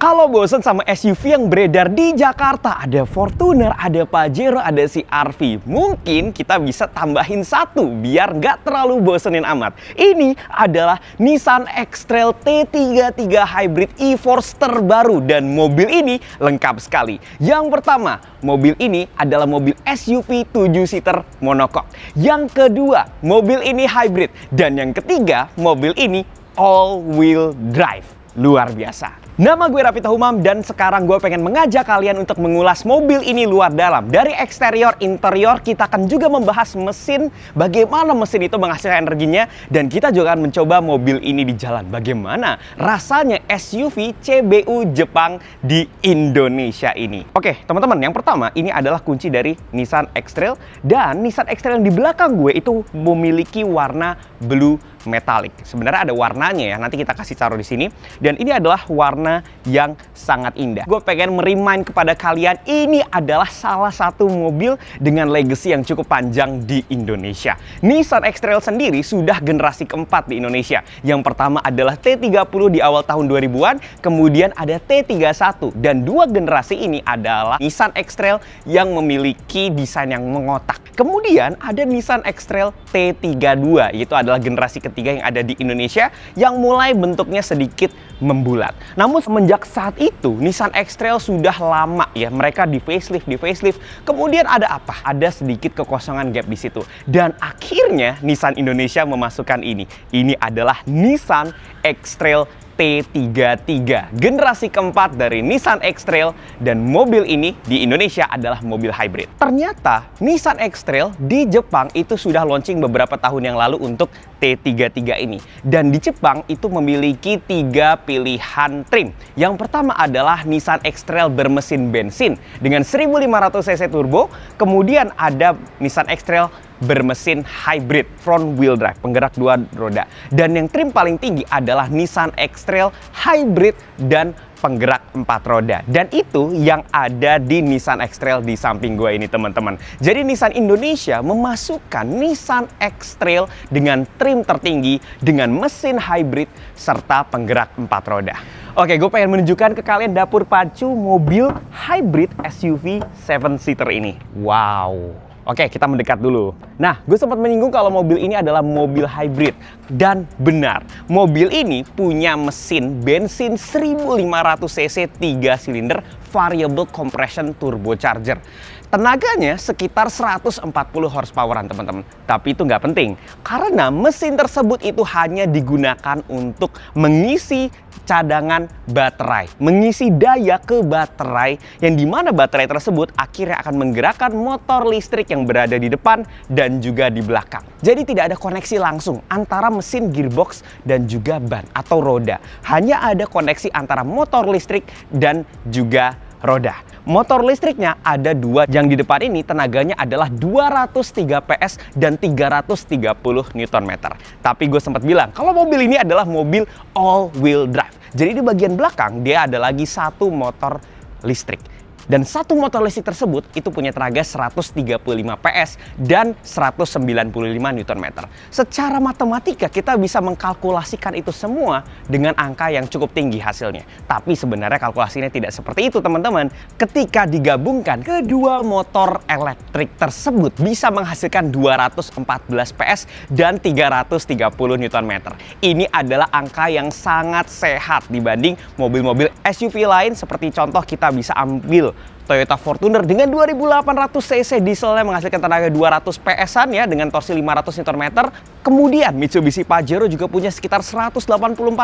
Kalau bosen sama SUV yang beredar di Jakarta, ada Fortuner, ada Pajero, ada CR-V, mungkin kita bisa tambahin satu biar nggak terlalu bosenin amat. Ini adalah Nissan X-Trail T33 Hybrid e-Force terbaru dan mobil ini lengkap sekali. Yang pertama, mobil ini adalah mobil SUV 7-seater monocoque. Yang kedua, mobil ini hybrid. Dan yang ketiga, mobil ini all-wheel drive. Luar biasa. Nama gue Raffi Tahumam dan sekarang gue pengen mengajak kalian untuk mengulas mobil ini luar dalam. Dari eksterior, interior, kita akan juga membahas mesin, bagaimana mesin itu menghasilkan energinya, dan kita juga akan mencoba mobil ini di jalan. Bagaimana rasanya SUV CBU Jepang di Indonesia ini. Oke, teman-teman, yang pertama ini adalah kunci dari Nissan X-Trail, dan Nissan X-Trail yang di belakang gue itu memiliki warna blue metallic. Sebenarnya ada warnanya ya, nanti kita kasih taruh di sini. Dan ini adalah warna yang sangat indah. Gue pengen merimain kepada kalian, ini adalah salah satu mobil dengan legacy yang cukup panjang di Indonesia. Nissan X-Trail sendiri sudah generasi keempat di Indonesia. Yang pertama adalah T30 di awal tahun 2000-an, kemudian ada T31. Dan dua generasi ini adalah Nissan X-Trail yang memiliki desain yang mengotak. Kemudian ada Nissan X-Trail T32, yaitu adalah generasi ketiga yang ada di Indonesia yang mulai bentuknya sedikit membulat. Namun semenjak saat itu Nissan X-Trail sudah lama ya, mereka di facelift. Kemudian ada apa? Ada sedikit kekosongan gap di situ. Dan akhirnya Nissan Indonesia memasukkan ini. Ini adalah Nissan X-Trail T33, generasi keempat dari Nissan X-Trail, dan mobil ini di Indonesia adalah mobil hybrid. Ternyata Nissan X-Trail di Jepang itu sudah launching beberapa tahun yang lalu untuk T33 ini. Dan di Jepang itu memiliki 3 pilihan trim. Yang pertama adalah Nissan X-Trail bermesin bensin dengan 1500 cc turbo. Kemudian ada Nissan X-Trail bermesin hybrid front wheel drive, penggerak dua roda. Dan yang trim paling tinggi adalah Nissan X-Trail hybrid dan penggerak 4 roda. Dan itu yang ada di Nissan X-Trail di samping gue ini, teman-teman. Jadi Nissan Indonesia memasukkan Nissan X-Trail dengan trim tertinggi, dengan mesin hybrid serta penggerak 4 roda. Oke, gue pengen menunjukkan ke kalian dapur pacu mobil hybrid SUV 7-seater ini. Wow. Oke, kita mendekat dulu. Nah, gue sempat menyinggung kalau mobil ini adalah mobil hybrid. Dan benar, mobil ini punya mesin bensin 1500 cc 3 silinder variable compression turbocharger. Tenaganya sekitar 140 horsepower-an, teman-teman. Tapi itu nggak penting, karena mesin tersebut itu hanya digunakan untuk mengisi cadangan baterai, mengisi daya ke baterai, yang dimana baterai tersebut akhirnya akan menggerakkan motor listrik yang berada di depan dan juga di belakang. Jadi tidak ada koneksi langsung antara mesin gearbox dan juga ban atau roda. Hanya ada koneksi antara motor listrik dan juga roda. Motor listriknya ada dua, yang di depan ini tenaganya adalah 203 PS dan 330 Nm. Tapi gue sempat bilang kalau mobil ini adalah mobil all-wheel drive. Jadi di bagian belakang dia ada lagi satu motor listrik. Dan satu motor listrik tersebut itu punya tenaga 135 PS dan 195 Nm. Secara matematika kita bisa mengkalkulasikan itu semua dengan angka yang cukup tinggi hasilnya. Tapi sebenarnya kalkulasinya tidak seperti itu, teman-teman. Ketika digabungkan, kedua motor elektrik tersebut bisa menghasilkan 214 PS dan 330 Nm. Ini adalah angka yang sangat sehat dibanding mobil-mobil SUV lain, seperti contoh kita bisa ambil Toyota Fortuner dengan 2800 cc dieselnya menghasilkan tenaga 200 PS-an ya, dengan torsi 500 Nm. Kemudian Mitsubishi Pajero juga punya sekitar 184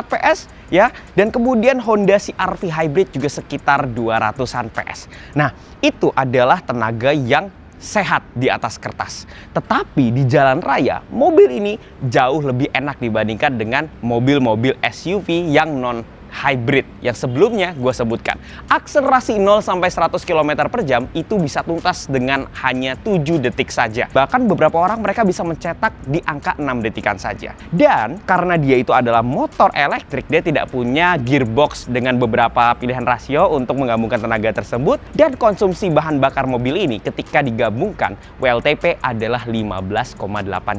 PS ya, dan kemudian Honda CR-V Hybrid juga sekitar 200-an PS. Nah, itu adalah tenaga yang sehat di atas kertas. Tetapi di jalan raya, mobil ini jauh lebih enak dibandingkan dengan mobil-mobil SUV yang non hybrid yang sebelumnya gue sebutkan. Akselerasi 0 sampai 100 km per jam itu bisa tuntas dengan hanya 7 detik saja. Bahkan beberapa orang mereka bisa mencetak di angka 6 detikan saja. Dan karena dia itu adalah motor elektrik, dia tidak punya gearbox dengan beberapa pilihan rasio untuk menggabungkan tenaga tersebut. Dan konsumsi bahan bakar mobil ini ketika digabungkan WLTP adalah 15,8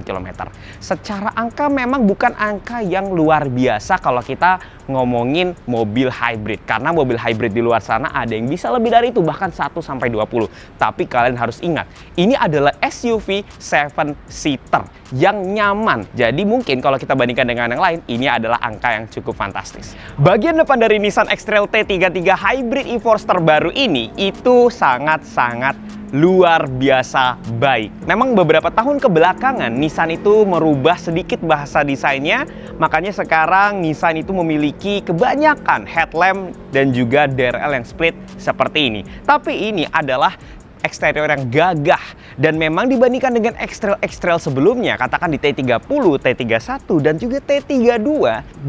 km. Secara angka memang bukan angka yang luar biasa kalau kita ngomongin ngomongin mobil hybrid. Karena mobil hybrid di luar sana ada yang bisa lebih dari itu, bahkan 1 sampai 20. Tapi kalian harus ingat, ini adalah SUV 7-seater yang nyaman. Jadi mungkin kalau kita bandingkan dengan yang lain, ini adalah angka yang cukup fantastis. Bagian depan dari Nissan X-Trail T33 Hybrid e-Force terbaru ini itu sangat-sangat luar biasa baik. Memang beberapa tahun kebelakangan Nissan itu merubah sedikit bahasa desainnya, makanya sekarang Nissan itu memiliki kebanyakan headlamp dan juga DRL yang split seperti ini. Tapi ini adalah eksterior yang gagah, dan memang dibandingkan dengan X-Trail sebelumnya, katakan di T30, T31, dan juga T32,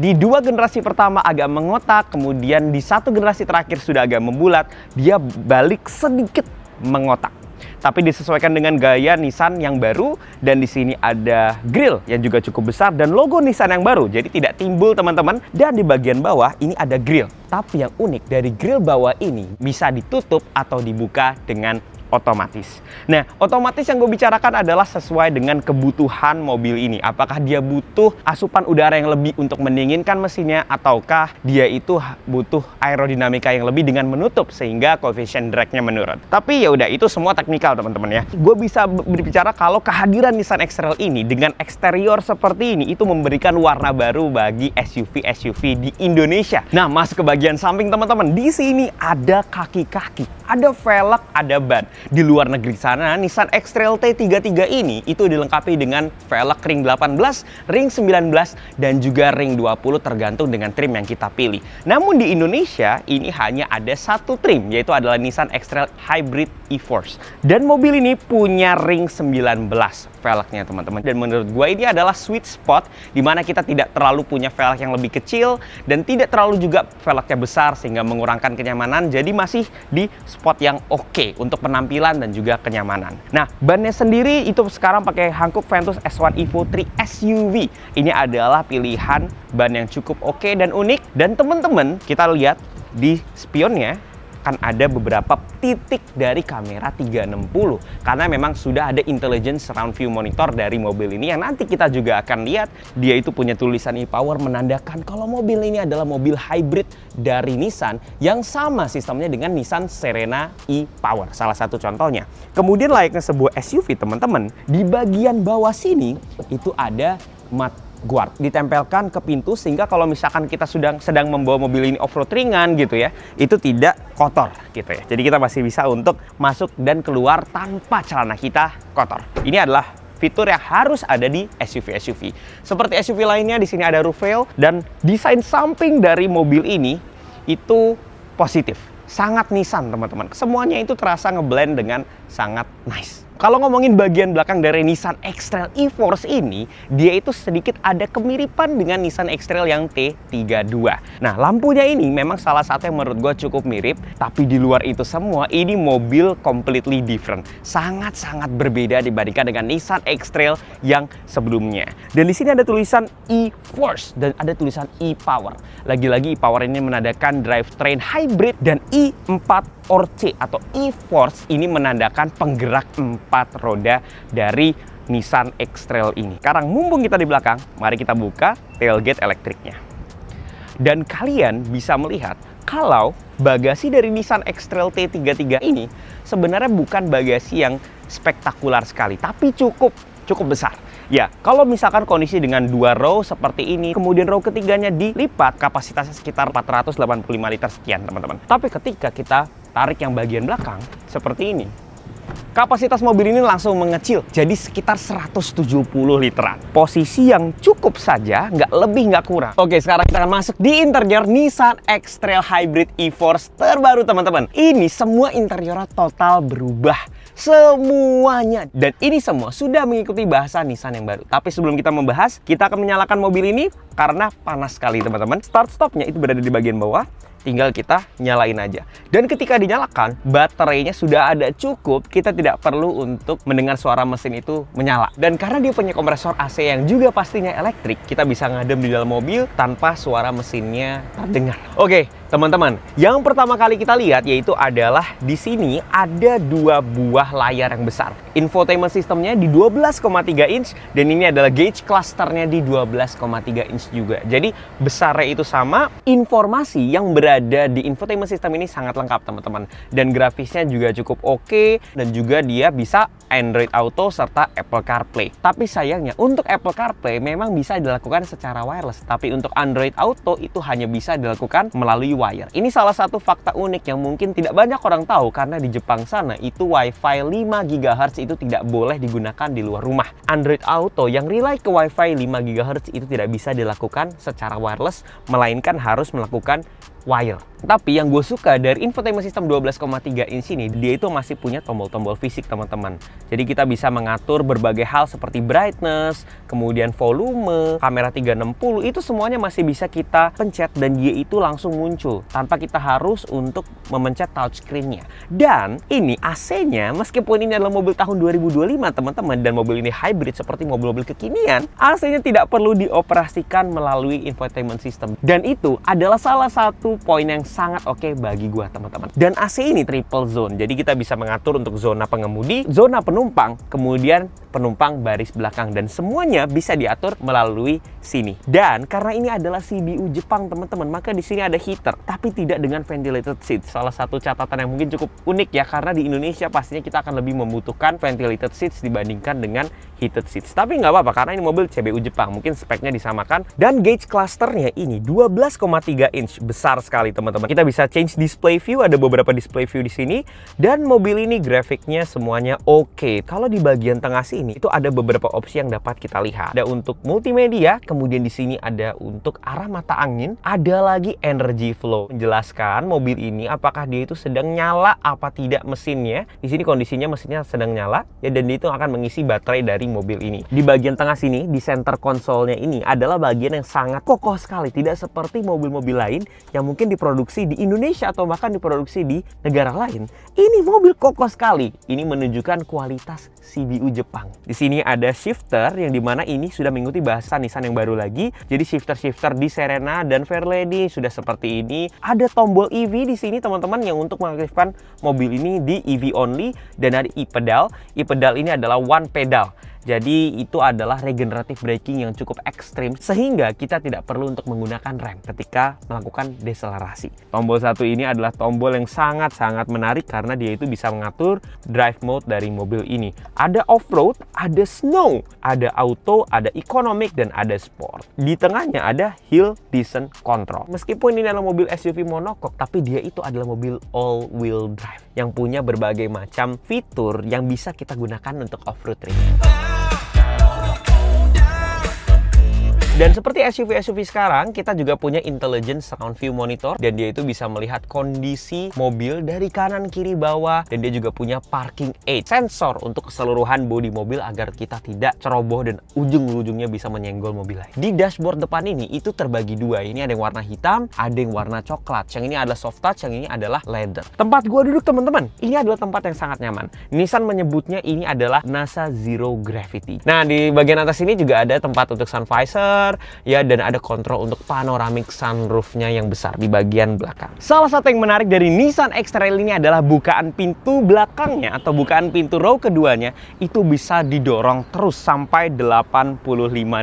di dua generasi pertama agak mengotak, kemudian di satu generasi terakhir sudah agak membulat, dia balik sedikit mengotak. Tapi disesuaikan dengan gaya Nissan yang baru, dan di sini ada grill yang juga cukup besar dan logo Nissan yang baru, jadi tidak timbul teman-teman. Dan di bagian bawah ini ada grill. Tapi yang unik dari grill bawah ini bisa ditutup atau dibuka dengan otomatis. Nah, otomatis yang gue bicarakan adalah sesuai dengan kebutuhan mobil ini. Apakah dia butuh asupan udara yang lebih untuk mendinginkan mesinnya, ataukah dia itu butuh aerodinamika yang lebih dengan menutup sehingga koefisien drag-nya menurun. Tapi ya udah, itu semua teknikal teman-teman ya. Gue bisa berbicara kalau kehadiran Nissan X-Trail ini dengan eksterior seperti ini itu memberikan warna baru bagi SUV-SUV di Indonesia. Nah, masuk ke bagian samping teman-teman. Di sini ada kaki-kaki, ada velg, ada ban. Di luar negeri sana, Nissan X-Trail T33 ini itu dilengkapi dengan velg ring 18, ring 19, dan juga ring 20 tergantung dengan trim yang kita pilih. Namun di Indonesia, ini hanya ada satu trim, yaitu adalah Nissan X-Trail Hybrid e-Force. Dan mobil ini punya ring 19 velgnya teman-teman. Dan menurut gue ini adalah sweet spot, dimana kita tidak terlalu punya velg yang lebih kecil, dan tidak terlalu juga velgnya besar sehingga mengurangkan kenyamanan. Jadi masih di spot yang oke untuk penampilan dan juga kenyamanan. Nah, bannya sendiri itu sekarang pakai Hankook Ventus S1 Evo 3 SUV. Ini adalah pilihan ban yang cukup oke dan unik. Dan teman-teman, kita lihat di spionnya akan ada beberapa titik dari kamera 360, karena memang sudah ada intelligent surround view monitor dari mobil ini yang nanti kita juga akan lihat. Dia itu punya tulisan e-Power menandakan kalau mobil ini adalah mobil hybrid dari Nissan yang sama sistemnya dengan Nissan Serena e-Power, salah satu contohnya. Kemudian layaknya sebuah SUV teman-teman, di bagian bawah sini itu ada mud guard ditempelkan ke pintu, sehingga kalau misalkan kita sedang membawa mobil ini off-road ringan gitu ya, itu tidak kotor gitu ya. Jadi kita masih bisa untuk masuk dan keluar tanpa celana kita kotor. Ini adalah fitur yang harus ada di SUV-SUV. Seperti SUV lainnya, di sini ada roof rail, dan desain samping dari mobil ini itu positif. Sangat Nissan teman-teman. Semuanya itu terasa ngeblend dengan sangat nice. Kalau ngomongin bagian belakang dari Nissan X-Trail e-Force ini, dia itu sedikit ada kemiripan dengan Nissan X-Trail yang T32. Nah, lampunya ini memang salah satu yang menurut gue cukup mirip, tapi di luar itu semua, ini mobil completely different. Sangat-sangat berbeda dibandingkan dengan Nissan X-Trail yang sebelumnya. Dan di sini ada tulisan e-Force dan ada tulisan e-Power. Lagi-lagi e-Power ini menandakan drivetrain hybrid, dan i4 or C atau e-Force ini menandakan penggerak 4 roda dari Nissan X-Trail ini. Sekarang mumpung kita di belakang, mari kita buka tailgate elektriknya. Dan kalian bisa melihat kalau bagasi dari Nissan X-Trail T33 ini sebenarnya bukan bagasi yang spektakuler sekali, tapi cukup besar. Ya, kalau misalkan kondisi dengan 2 row seperti ini, kemudian row ketiganya dilipat, kapasitasnya sekitar 485 liter sekian teman-teman. Tapi ketika kita tarik yang bagian belakang seperti ini, kapasitas mobil ini langsung mengecil jadi sekitar 170 literan. Posisi yang cukup saja, nggak lebih nggak kurang. Oke, sekarang kita akan masuk di interior Nissan X-Trail Hybrid e-Force terbaru teman-teman. Ini semua interiornya total berubah. Semuanya. Dan ini semua sudah mengikuti bahasa Nissan yang baru. Tapi sebelum kita membahas, kita akan menyalakan mobil ini karena panas sekali teman-teman. Start-stopnya itu berada di bagian bawah. Tinggal kita nyalain aja. Dan ketika dinyalakan, baterainya sudah ada cukup. Kita tidak perlu untuk mendengar suara mesin itu menyala. Dan karena dia punya kompresor AC yang juga pastinya elektrik, kita bisa ngadem di dalam mobil tanpa suara mesinnya terdengar. Oke, Teman-teman, yang pertama kali kita lihat yaitu adalah di sini ada dua buah layar yang besar. Infotainment sistemnya di 12,3 inch dan ini adalah gauge clusternya di 12,3 inch juga. Jadi besarnya itu sama, informasi yang berada di infotainment system ini sangat lengkap teman-teman. Dan grafisnya juga cukup oke dan juga dia bisa Android Auto serta Apple CarPlay. Tapi sayangnya untuk Apple CarPlay memang bisa dilakukan secara wireless, tapi untuk Android Auto itu hanya bisa dilakukan melalui wire. Ini salah satu fakta unik yang mungkin tidak banyak orang tahu karena di Jepang sana itu Wi-Fi 5 GHz itu tidak boleh digunakan di luar rumah. Android Auto yang rely ke Wi-Fi 5 GHz itu tidak bisa dilakukan secara wireless, melainkan harus melakukan wire. Tapi yang gue suka dari infotainment system 12,3 inch ini, dia itu masih punya tombol-tombol fisik teman-teman. Jadi kita bisa mengatur berbagai hal seperti brightness, kemudian volume, kamera 360, itu semuanya masih bisa kita pencet dan dia itu langsung muncul tanpa kita harus untuk memencet touchscreen-nya. Dan ini AC-nya, meskipun ini adalah mobil tahun 2025 teman-teman, dan mobil ini hybrid seperti mobil-mobil kekinian, AC-nya tidak perlu dioperasikan melalui infotainment system. Dan itu adalah salah satu poin yang sangat oke bagi gua teman-teman. Dan AC ini triple zone, jadi kita bisa mengatur untuk zona pengemudi, zona penumpang, kemudian penumpang baris belakang, dan semuanya bisa diatur melalui sini. Dan karena ini adalah CBU Jepang teman-teman, maka di sini ada heater, tapi tidak dengan ventilated seat. Salah satu catatan yang mungkin cukup unik ya, karena di Indonesia pastinya kita akan lebih membutuhkan ventilated seats dibandingkan dengan heated seats. Tapi nggak apa-apa karena ini mobil CBU Jepang, mungkin speknya disamakan. Dan gauge clusternya ini 12,3 inch, besar sekali teman-teman. Kita bisa change display view, ada beberapa display view di sini. Dan mobil ini grafiknya semuanya oke. Kalau di bagian tengah sini itu ada beberapa opsi yang dapat kita lihat. Ada untuk multimedia, kemudian di sini ada untuk arah mata angin, ada lagi energy flow, menjelaskan mobil ini apakah dia itu sedang nyala apa tidak mesinnya. Di sini kondisinya mesinnya sedang nyala ya, dan itu akan mengisi baterai dari mobil ini. Di bagian tengah sini, di center konsolnya ini adalah bagian yang sangat kokoh sekali, tidak seperti mobil-mobil lain yang mungkin diproduksi di Indonesia atau bahkan diproduksi di negara lain. Ini mobil kokoh sekali. Ini menunjukkan kualitas CBU Jepang. Di sini ada shifter yang dimana ini sudah mengikuti bahasa Nissan yang baru lagi. Jadi shifter-shifter di Serena dan Fairlady sudah seperti ini. Ada tombol EV di sini teman-teman yang untuk mengaktifkan mobil ini di EV only, dan ada e-pedal. E-pedal ini adalah one pedal. Jadi itu adalah regenerative braking yang cukup ekstrim sehingga kita tidak perlu untuk menggunakan rem ketika melakukan deselerasi. Tombol satu ini adalah tombol yang sangat-sangat menarik karena dia itu bisa mengatur drive mode dari mobil ini. Ada off-road, ada snow, ada auto, ada economic, dan ada sport. Di tengahnya ada hill descent control. Meskipun ini adalah mobil SUV monokok, tapi dia itu adalah mobil all-wheel drive yang punya berbagai macam fitur yang bisa kita gunakan untuk off-road trip. Dan seperti SUV-SUV sekarang, kita juga punya intelligent surround view monitor, dan dia itu bisa melihat kondisi mobil dari kanan, kiri, bawah, dan dia juga punya parking aid, sensor untuk keseluruhan bodi mobil agar kita tidak ceroboh dan ujung-ujungnya bisa menyenggol mobil lain. Di dashboard depan ini itu terbagi dua, ini ada yang warna hitam, ada yang warna coklat. Yang ini adalah soft touch, yang ini adalah leather. Tempat gua duduk teman-teman, ini adalah tempat yang sangat nyaman. Nissan menyebutnya ini adalah NASA Zero Gravity. Nah, di bagian atas ini juga ada tempat untuk sun visor, ya, dan ada kontrol untuk panoramic sunroofnya yang besar di bagian belakang. Salah satu yang menarik dari Nissan X-Trail ini adalah bukaan pintu belakangnya atau bukaan pintu row keduanya itu bisa didorong terus sampai 85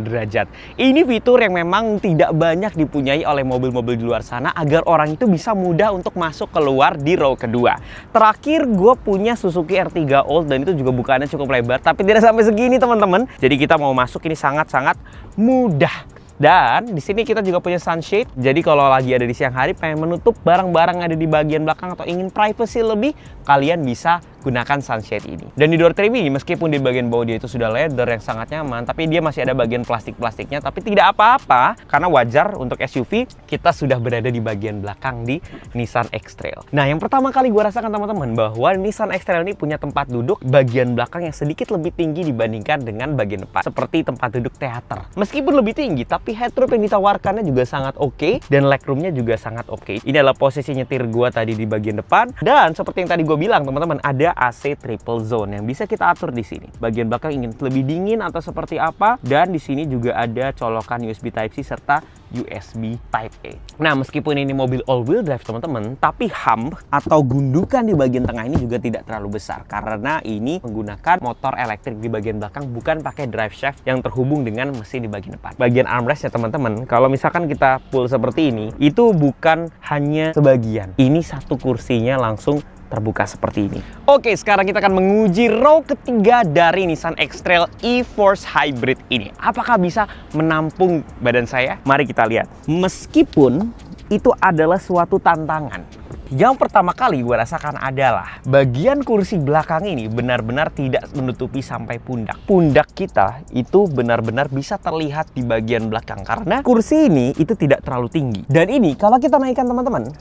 derajat. Ini fitur yang memang tidak banyak dipunyai oleh mobil-mobil di luar sana agar orang itu bisa mudah untuk masuk keluar di row kedua. Terakhir gue punya Suzuki R3 Old dan itu juga bukaannya cukup lebar, tapi tidak sampai segini teman-teman. Jadi kita mau masuk ini sangat-sangat mudah. Dan di sini kita juga punya sunshade. Jadi kalau lagi ada di siang hari pengen menutup barang-barang ada di bagian belakang atau ingin privacy lebih, kalian bisa gunakan sunshade ini. Dan di door trim ini meskipun di bagian bawah dia itu sudah leather yang sangat nyaman, tapi dia masih ada bagian plastik-plastiknya, tapi tidak apa-apa karena wajar untuk SUV kita sudah berada di bagian belakang di Nissan X-Trail. Nah, yang pertama kali gue rasakan teman-teman bahwa Nissan X-Trail ini punya tempat duduk bagian belakang yang sedikit lebih tinggi dibandingkan dengan bagian depan, seperti tempat duduk teater. Meskipun lebih tinggi, tapi headroom yang ditawarkannya juga sangat oke dan legroomnya juga sangat oke. Ini adalah posisi nyetir gue tadi di bagian depan, dan seperti yang tadi gue bilang teman-teman, ada juga AC triple zone yang bisa kita atur di sini. Bagian belakang ingin lebih dingin atau seperti apa, dan di sini juga ada colokan USB Type-C serta USB Type-A. Nah, meskipun ini mobil all-wheel drive teman-teman, tapi hump atau gundukan di bagian tengah ini juga tidak terlalu besar karena ini menggunakan motor elektrik di bagian belakang, bukan pakai drive shaft yang terhubung dengan mesin di bagian depan. Bagian armrest ya teman-teman, kalau misalkan kita pull seperti ini, itu bukan hanya sebagian. Ini satu kursinya langsung terbuka seperti ini. Oke, sekarang kita akan menguji row ketiga dari Nissan X-Trail e-Force Hybrid ini. Apakah bisa menampung badan saya? Mari kita lihat. Meskipun itu adalah suatu tantangan, yang pertama kali gue rasakan adalah bagian kursi belakang ini benar-benar tidak menutupi sampai pundak. Pundak kita itu benar-benar bisa terlihat di bagian belakang karena kursi ini itu tidak terlalu tinggi. Dan ini kalau kita naikkan teman-teman,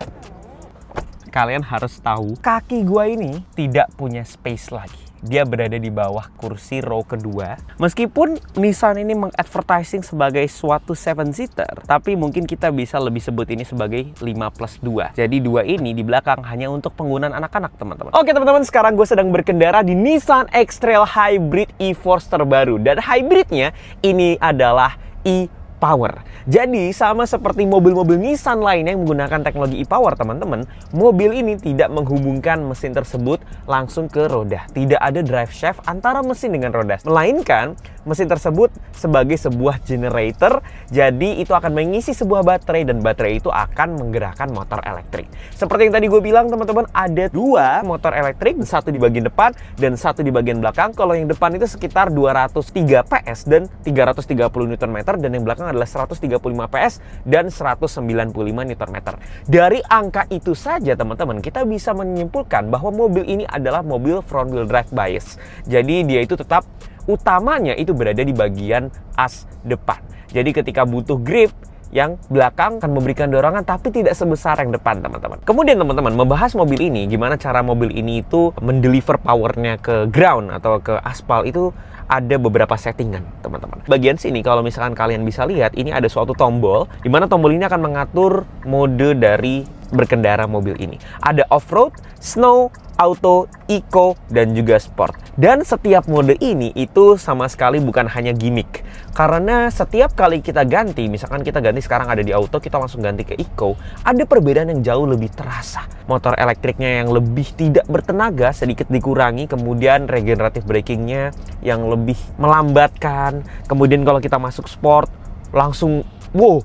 kalian harus tahu kaki gua ini tidak punya space lagi. Dia berada di bawah kursi row kedua. Meskipun Nissan ini mengadvertising sebagai suatu 7-seater, tapi mungkin kita bisa lebih sebut ini sebagai 5+2. Jadi dua ini di belakang hanya untuk penggunaan anak-anak teman-teman. Oke teman-teman, sekarang gue sedang berkendara di Nissan X-Trail Hybrid e-Force terbaru. Dan hybridnya ini adalah e-Power. Jadi sama seperti mobil-mobil Nissan lainnya yang menggunakan teknologi e-Power teman-teman, mobil ini tidak menghubungkan mesin tersebut langsung ke roda. Tidak ada drive shaft antara mesin dengan roda, melainkan mesin tersebut sebagai sebuah generator. Jadi itu akan mengisi sebuah baterai dan baterai itu akan menggerakkan motor elektrik. Seperti yang tadi gue bilang teman-teman, ada dua motor elektrik, satu di bagian depan dan satu di bagian belakang. Kalau yang depan itu sekitar 203 PS dan 330 Nm, dan yang belakang adalah 135 PS dan 195 Nm. Dari angka itu saja teman-teman, kita bisa menyimpulkan bahwa mobil ini adalah mobil front wheel drive bias. Jadi dia itu tetap utamanya itu berada di bagian as depan. Jadi ketika butuh grip, yang belakang akan memberikan dorongan tapi tidak sebesar yang depan teman-teman. Kemudian teman-teman, membahas mobil ini, gimana cara mobil ini itu mendeliver powernya ke ground atau ke aspal, itu ada beberapa settingan teman-teman. Bagian sini kalau misalkan kalian bisa lihat, ini ada suatu tombol, di mana tombol ini akan mengatur mode dari berkendara mobil ini. Ada off-road, snow, auto, eco, dan juga sport. Dan setiap mode ini itu sama sekali bukan hanya gimmick. Karena setiap kali kita ganti, misalkan kita ganti sekarang ada di auto, kita langsung ganti ke eco, ada perbedaan yang jauh lebih terasa. Motor elektriknya yang lebih tidak bertenaga sedikit dikurangi, kemudian regenerative brakingnya yang lebih melambatkan. Kemudian kalau kita masuk sport, langsung wow,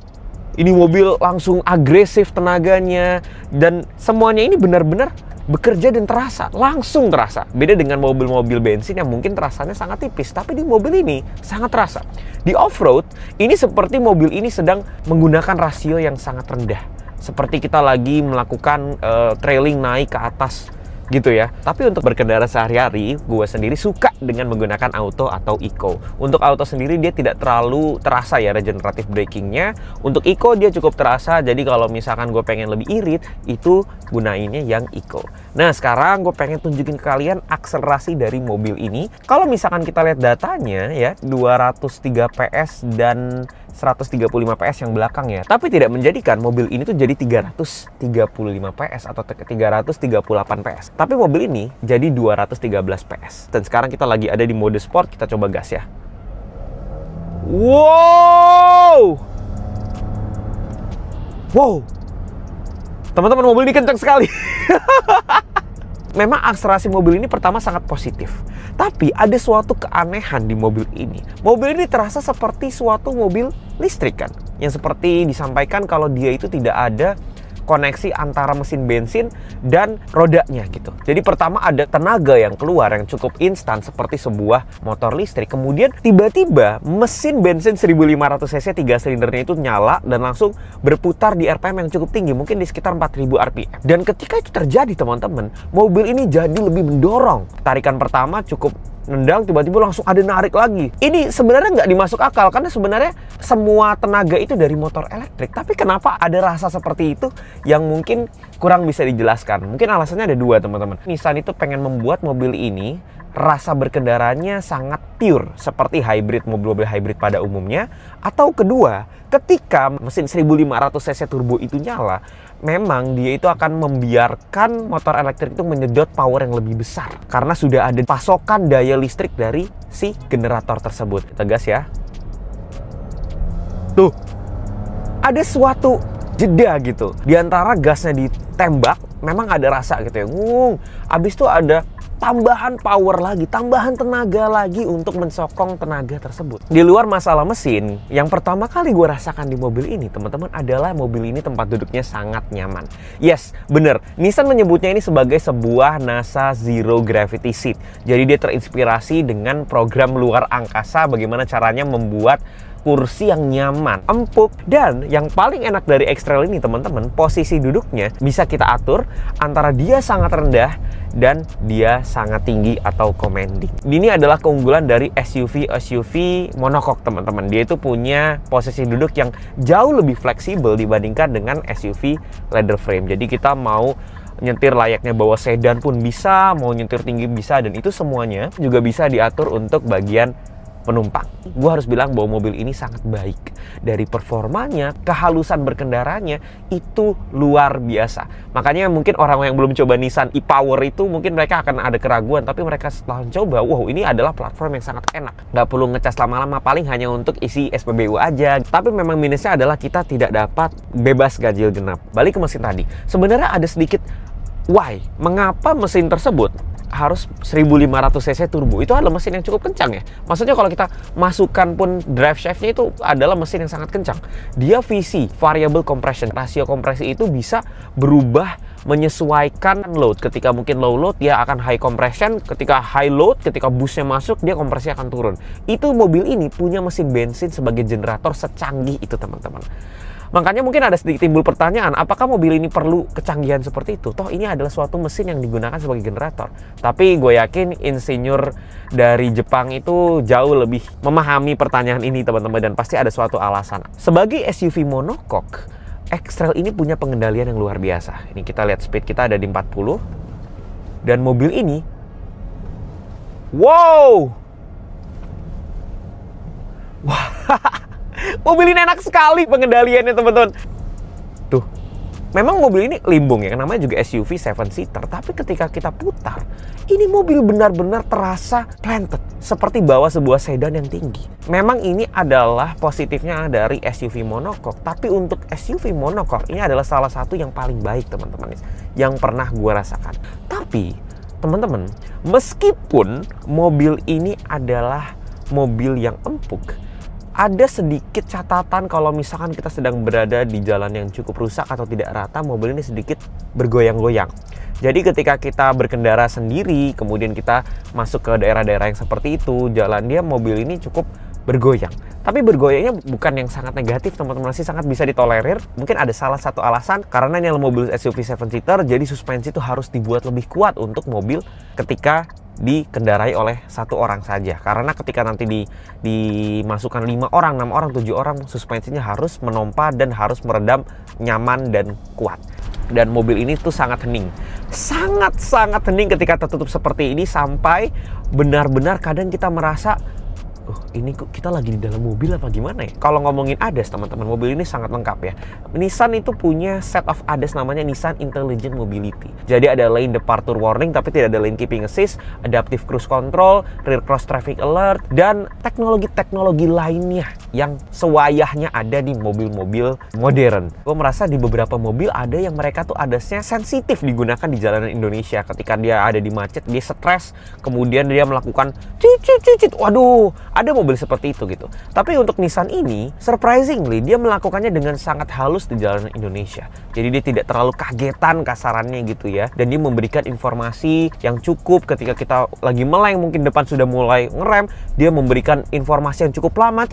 ini mobil langsung agresif tenaganya, dan semuanya ini benar-benar bekerja dan terasa, langsung terasa. Beda dengan mobil-mobil bensin yang mungkin terasanya sangat tipis, tapi di mobil ini sangat terasa. Di off-road, ini seperti mobil ini sedang menggunakan rasio yang sangat rendah. Seperti kita lagi melakukan trailing naik ke atas gitu ya. Tapi untuk berkendara sehari-hari, gue sendiri suka dengan menggunakan auto atau eco. Untuk auto sendiri dia tidak terlalu terasa ya regenerative brakingnya. Untuk eco dia cukup terasa. Jadi kalau misalkan gue pengen lebih irit, itu gunainnya yang eco. Nah sekarang gue pengen tunjukin ke kalian akselerasi dari mobil ini. Kalau misalkan kita lihat datanya ya, 203 PS dan 135 PS yang belakang ya. Tapi tidak menjadikan mobil ini tuh jadi 335 PS atau 338 PS. Tapi mobil ini jadi 213 PS. Dan sekarang kita lagi ada di mode sport, kita coba gas ya. Wow! Wow! Teman-teman, mobil ini kencang sekali. Memang akselerasi mobil ini pertama sangat positif. Tapi ada suatu keanehan di mobil ini. Mobil ini terasa seperti suatu mobil listrik kan. Yang seperti disampaikan kalau dia itu tidak ada koneksi antara mesin bensin dan rodanya gitu. Jadi pertama ada tenaga yang keluar yang cukup instan seperti sebuah motor listrik. Kemudian tiba-tiba mesin bensin 1500 cc 3 silindernya itu nyala dan langsung berputar di RPM yang cukup tinggi, mungkin di sekitar 4000 RPM. Dan ketika itu terjadi teman-teman, mobil ini jadi lebih mendorong. Tarikan pertama cukup nendang, tiba-tiba langsung ada narik lagi. Ini sebenarnya nggak dimasuk akal karena sebenarnya semua tenaga itu dari motor elektrik. Tapi kenapa ada rasa seperti itu yang mungkin kurang bisa dijelaskan. Mungkin alasannya ada dua, teman-teman. Nissan itu pengen membuat mobil ini rasa berkendaranya sangat pure seperti mobil-mobil hybrid pada umumnya. Atau kedua, ketika mesin 1500 cc turbo itu nyala, memang dia itu akan membiarkan motor elektrik itu menyedot power yang lebih besar karena sudah ada pasokan daya listrik dari si generator tersebut. Kita gas ya. Tuh, ada suatu jeda gitu. Di antara gasnya ditembak, memang ada rasa gitu ya. Abis itu ada tambahan power lagi, tambahan tenaga lagi untuk mensokong tenaga tersebut. Di luar masalah mesin, yang pertama kali gue rasakan di mobil ini, teman-teman, adalah mobil ini tempat duduknya sangat nyaman. Yes, bener. Nissan menyebutnya ini sebagai sebuah NASA Zero Gravity Seat. Jadi dia terinspirasi dengan program luar angkasa, bagaimana caranya membuat kursi yang nyaman, empuk, dan yang paling enak dari X-Trail ini, teman-teman, posisi duduknya bisa kita atur antara dia sangat rendah dan dia sangat tinggi atau commanding. Ini adalah keunggulan dari SUV monocoque, teman-teman. Dia itu punya posisi duduk yang jauh lebih fleksibel dibandingkan dengan SUV leather frame. Jadi kita mau nyetir layaknya bawa sedan pun bisa, mau nyetir tinggi bisa, dan itu semuanya juga bisa diatur untuk bagian penumpang. Gue harus bilang bahwa mobil ini sangat baik. Dari performanya, kehalusan berkendaranya itu luar biasa. Makanya mungkin orang yang belum coba Nissan e-Power itu mungkin mereka akan ada keraguan, tapi mereka setelah coba, wow, ini adalah platform yang sangat enak. Nggak perlu ngecas lama-lama, paling hanya untuk isi SPBU aja. Tapi memang minusnya adalah kita tidak dapat bebas ganjil genap. Balik ke mesin tadi. Sebenarnya ada sedikit why, mengapa mesin tersebut harus 1500 cc turbo. Itu adalah mesin yang cukup kencang ya. Maksudnya kalau kita masukkan pun drive shaft-nya itu adalah mesin yang sangat kencang. Dia VC, variable compression. Rasio kompresi itu bisa berubah menyesuaikan load. Ketika mungkin low load, dia akan high compression. Ketika high load, ketika busnya masuk, dia kompresi akan turun. Itu mobil ini punya mesin bensin sebagai generator secanggih itu, teman-teman. Makanya mungkin ada sedikit timbul pertanyaan, apakah mobil ini perlu kecanggihan seperti itu? Toh ini adalah suatu mesin yang digunakan sebagai generator. Tapi gue yakin insinyur dari Jepang itu jauh lebih memahami pertanyaan ini, teman-teman, dan pasti ada suatu alasan. Sebagai SUV monocoque, X-Trail ini punya pengendalian yang luar biasa. Ini kita lihat speed kita ada di 40. Dan mobil ini, wow! Wah, mobil ini enak sekali pengendaliannya, teman-teman. Tuh, memang mobil ini limbung ya, namanya juga SUV 7-seater. Tapi ketika kita putar, ini mobil benar-benar terasa planted, seperti bawa sebuah sedan yang tinggi. Memang ini adalah positifnya dari SUV monocoque. Tapi untuk SUV monocoque, ini adalah salah satu yang paling baik, teman-teman, yang pernah gue rasakan. Tapi, teman-teman, meskipun mobil ini adalah mobil yang empuk, ada sedikit catatan kalau misalkan kita sedang berada di jalan yang cukup rusak atau tidak rata, mobil ini sedikit bergoyang-goyang. Jadi ketika kita berkendara sendiri, kemudian kita masuk ke daerah-daerah yang seperti itu, jalan dia, mobil ini cukup bergoyang. Tapi bergoyangnya bukan yang sangat negatif, teman-teman, masih sangat bisa ditolerir. Mungkin ada salah satu alasan, karena ini adalah mobil SUV 7-seater, jadi suspensi itu harus dibuat lebih kuat untuk mobil ketika dikendarai oleh satu orang saja. Karena ketika nanti dimasukkan 5 orang, 6 orang, 7 orang, suspensinya harus menompa dan harus meredam nyaman dan kuat. Dan mobil ini tuh sangat hening. Sangat-sangat hening ketika tertutup seperti ini, sampai benar-benar kadang kita merasa, ini kok kita lagi di dalam mobil apa gimana ya? Kalau ngomongin ADAS, teman-teman, mobil ini sangat lengkap ya. Nissan itu punya set of ADAS namanya Nissan Intelligent Mobility. Jadi ada lane departure warning tapi tidak ada lane keeping assist, adaptive cruise control, rear cross traffic alert, dan teknologi-teknologi lainnya yang sewayahnya ada di mobil-mobil modern. Gue merasa di beberapa mobil ada yang mereka tuh ADAS-nya sensitif digunakan di jalanan Indonesia. Ketika dia ada di macet, dia stres, kemudian dia melakukan cicit. Waduh, ada mobil seperti itu gitu. Tapi untuk Nissan ini, surprisingly, dia melakukannya dengan sangat halus di jalanan Indonesia. Jadi dia tidak terlalu kagetan kasarannya gitu ya. Dan dia memberikan informasi yang cukup ketika kita lagi meleng, mungkin depan sudah mulai ngerem, dia memberikan informasi yang cukup lama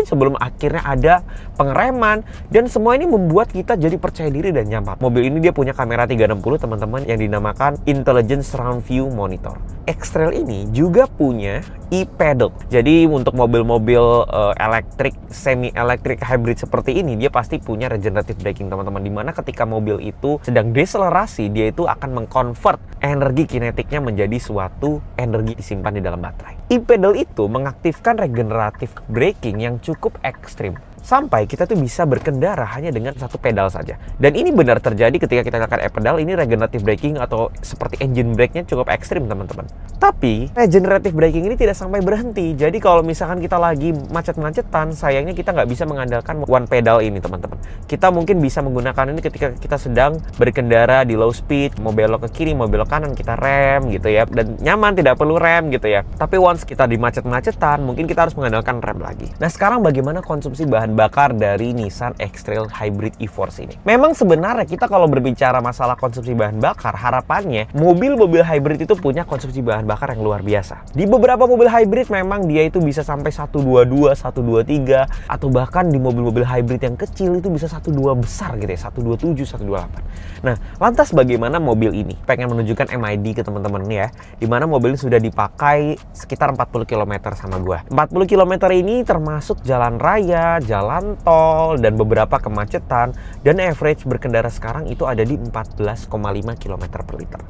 sebelum akhirnya ada pengereman. Dan semua ini membuat kita jadi percaya diri dan nyaman. Mobil ini dia punya kamera 360, teman-teman, yang dinamakan Intelligent Surround View Monitor. X-Trail ini juga punya e-pedal. Jadi untuk mobil-mobil elektrik, semi-elektrik hybrid seperti ini, dia pasti punya regenerative braking teman-teman. Dimana ketika mobil itu sedang deselerasi, dia itu akan mengkonvert energi kinetiknya menjadi suatu energi disimpan di dalam baterai. E-pedal itu mengaktifkan regenerative braking yang cukup ekstrim. Sampai kita tuh bisa berkendara hanya dengan satu pedal saja. Dan ini benar terjadi ketika kita gunakan e-pedal. Ini regenerative braking atau seperti engine brake-nya cukup ekstrim teman-teman. Tapi regenerative braking ini tidak sampai berhenti. Jadi kalau misalkan kita lagi macet-macetan, sayangnya kita nggak bisa mengandalkan one pedal ini teman-teman. Kita mungkin bisa menggunakan ini ketika kita sedang berkendara di low speed, mau belok ke kiri, mau belok kanan, kita rem gitu ya. Dan nyaman, tidak perlu rem gitu ya. Tapi once kita di macet-macetan, mungkin kita harus mengandalkan rem lagi. Nah sekarang bagaimana konsumsi bahan bakar dari Nissan X-Trail Hybrid e-Force ini? Memang sebenarnya kita kalau berbicara masalah konsumsi bahan bakar, harapannya mobil-mobil hybrid itu punya konsumsi bahan bakar yang luar biasa. Di beberapa mobil hybrid memang dia itu bisa sampai 122, 123, atau bahkan di mobil-mobil hybrid yang kecil itu bisa 12 besar gitu ya, 127, 128. Nah, lantas bagaimana mobil ini? Pengen menunjukkan MID ke teman-teman ya, dimana mobil ini sudah dipakai sekitar 40 km sama gua. 40 km ini termasuk jalan raya, jalan tol, dan beberapa kemacetan, dan average berkendara sekarang itu ada di 14,5 km per liter.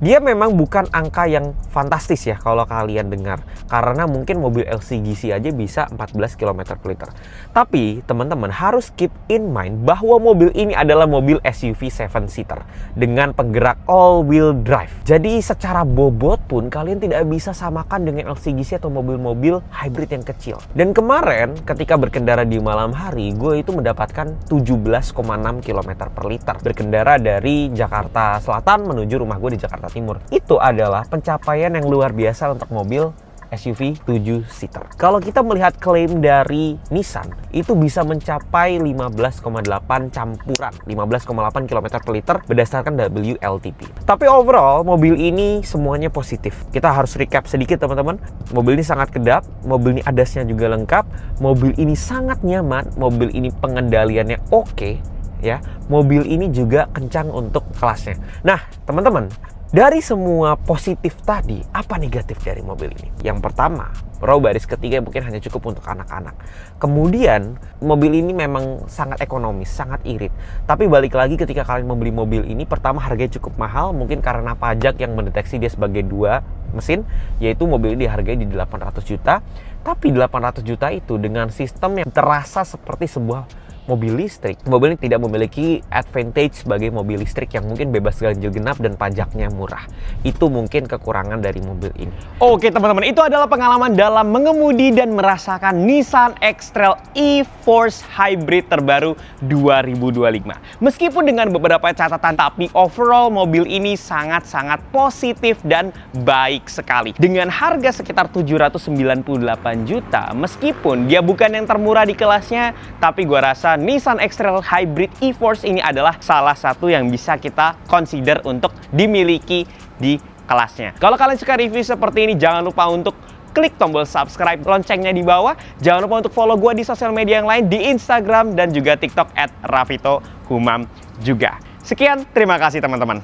Dia memang bukan angka yang fantastis ya kalau kalian dengar, karena mungkin mobil LCGC aja bisa 14 km per liter. Tapi teman-teman harus keep in mind bahwa mobil ini adalah mobil SUV 7-seater dengan penggerak all-wheel drive. Jadi secara bobot pun kalian tidak bisa samakan dengan LCGC atau mobil-mobil hybrid yang kecil. Dan kemarin ketika berkendara di malam hari, gue itu mendapatkan 17,6 km per liter berkendara dari Jakarta Selatan menuju rumah gue di Jakarta Timur. Itu adalah pencapaian yang luar biasa untuk mobil SUV 7-seater. Kalau kita melihat klaim dari Nissan, itu bisa mencapai 15,8 campuran, 15,8 km per liter berdasarkan WLTP. Tapi overall, mobil ini semuanya positif. Kita harus recap sedikit teman-teman. Mobil ini sangat kedap, mobil ini ADAS-nya juga lengkap, mobil ini sangat nyaman, mobil ini pengendaliannya oke, ya. Mobil ini juga kencang untuk kelasnya. Nah, teman-teman, dari semua positif tadi, apa negatif dari mobil ini? Yang pertama, row baris ketiga mungkin hanya cukup untuk anak-anak. Kemudian, mobil ini memang sangat ekonomis, sangat irit. Tapi balik lagi ketika kalian membeli mobil ini, pertama harganya cukup mahal, mungkin karena pajak yang mendeteksi dia sebagai 2 mesin, yaitu mobil ini dihargai di 800 juta. Tapi 800 juta itu dengan sistem yang terasa seperti sebuah mobil listrik. Mobil ini tidak memiliki advantage sebagai mobil listrik yang mungkin bebas ganjil genap dan pajaknya murah. Itu mungkin kekurangan dari mobil ini. Oke teman-teman, itu adalah pengalaman dalam mengemudi dan merasakan Nissan X-Trail e-Force Hybrid terbaru 2025. Meskipun dengan beberapa catatan, tapi overall mobil ini sangat-sangat positif dan baik sekali. Dengan harga sekitar 798 juta, meskipun dia bukan yang termurah di kelasnya, tapi gua rasa Nissan X-Trail Hybrid e-Force ini adalah salah satu yang bisa kita consider untuk dimiliki di kelasnya. Kalau kalian suka review seperti ini, jangan lupa untuk klik tombol subscribe, loncengnya di bawah. Jangan lupa untuk follow gue di sosial media yang lain, di Instagram dan juga TikTok @Rafito Humam juga. Sekian, terima kasih teman-teman.